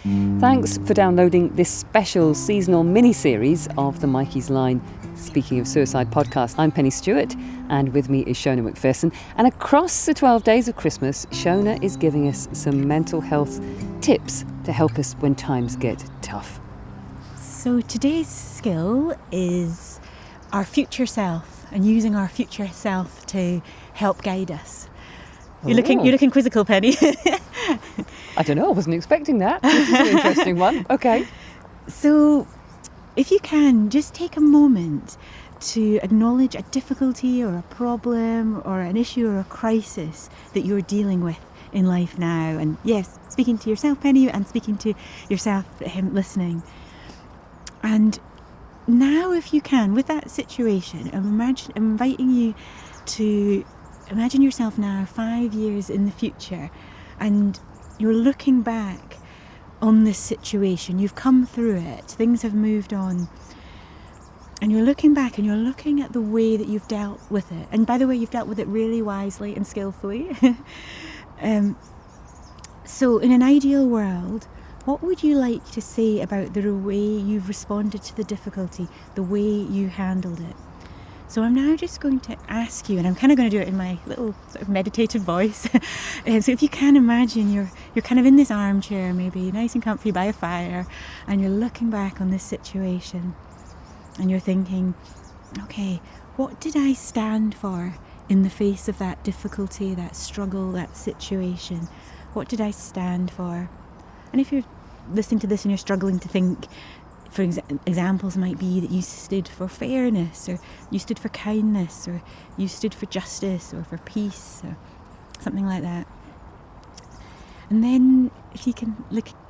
Thanks for downloading this special seasonal mini-series of the Mikeysline Speaking of Suicide podcast. I'm Pennie Stuart, and with me is Shona Macpherson. And across the 12 days of Christmas, Shona is giving us some mental health tips to help us when times get tough. So today's skill is our future self, and using our future self to help guide us. You're looking quizzical, Pennie. I don't know, I wasn't expecting that. This is an interesting one. Okay. So if you can, just take a moment to acknowledge a difficulty or a problem or an issue or a crisis that you're dealing with in life now. And yes, speaking to yourself, Pennie, and speaking to yourself, listening. And now, if you can, with that situation, I'm inviting you to imagine yourself now 5 years in the future, and you're looking back on this situation. You've come through it, things have moved on, and you're looking back and you're looking at the way that you've dealt with it. And by the way, you've dealt with it really wisely and skillfully. So in an ideal world, what would you like to say about the way you've responded to the difficulty, the way you handled it? So I'm now just going to ask you, and I'm kind of going to do it in my little sort of meditative voice. So if you can imagine, you're kind of in this armchair, maybe nice and comfy by a fire, and you're looking back on this situation, and you're thinking, okay, what did I stand for in the face of that difficulty, that struggle, that situation? What did I stand for? And if you're listening to this and you're struggling to think, for examples might be that you stood for fairness, or you stood for kindness, or you stood for justice, or for peace, or something like that. And then if you can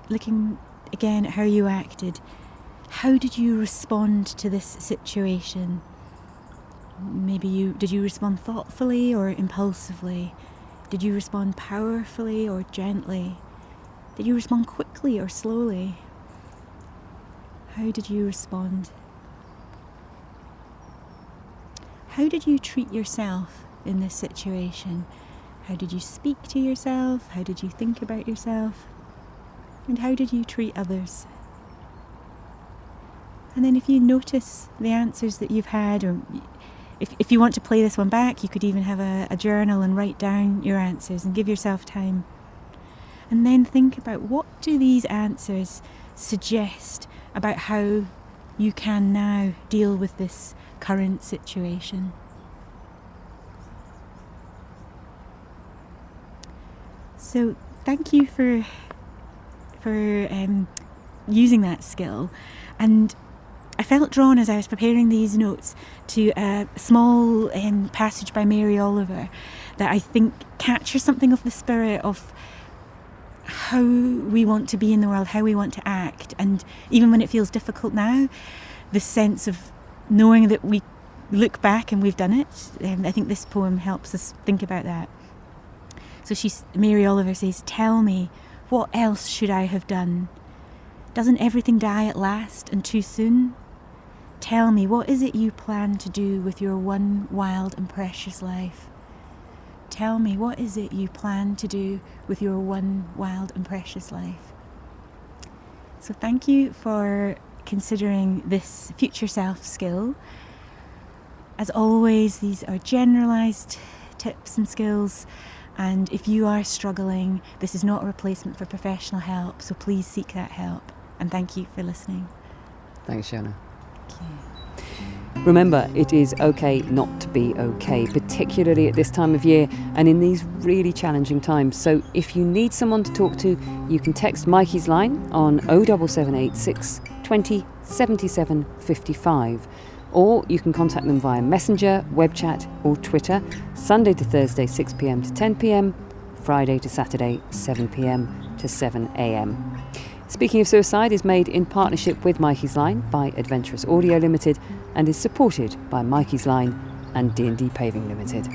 looking again at how you acted, how did you respond to this situation? Maybe did you respond thoughtfully or impulsively? Did you respond powerfully or gently? Did you respond quickly or slowly? How did you respond? How did you treat yourself in this situation? How did you speak to yourself? How did you think about yourself? And how did you treat others? And then if you notice the answers that you've had, or if you want to play this one back, you could even have a journal and write down your answers and give yourself time. And then think about, what do these answers suggest about how you can now deal with this current situation? So thank you for using that skill. And I felt drawn, as I was preparing these notes, to a small passage by Mary Oliver that I think captures something of the spirit of how we want to be in the world, how we want to act. And even when it feels difficult now, the sense of knowing that we look back and we've done it. I think this poem helps us think about that. So Mary Oliver says, "Tell me, what else should I have done? Doesn't everything die at last and too soon? Tell me, what is it you plan to do with your one wild and precious life? Tell me, what is it you plan to do with your one wild and precious life?" So thank you for considering this future self skill. As always, these are generalised tips and skills, and if you are struggling, this is not a replacement for professional help, so please seek that help. And thank you for listening. Thanks, Shona. Thank you. Remember, it is okay not to be okay, particularly at this time of year and in these really challenging times. So if you need someone to talk to, you can text Mikeysline on 07786 20 77 55, or you can contact them via Messenger, web chat or Twitter, Sunday to Thursday 6 p.m. to 10 p.m, Friday to Saturday 7 p.m. to 7 a.m. Speaking of Suicide is made in partnership with Mikeysline by Adventurous Audio Limited and is supported by Mikeysline and D&D Paving Limited.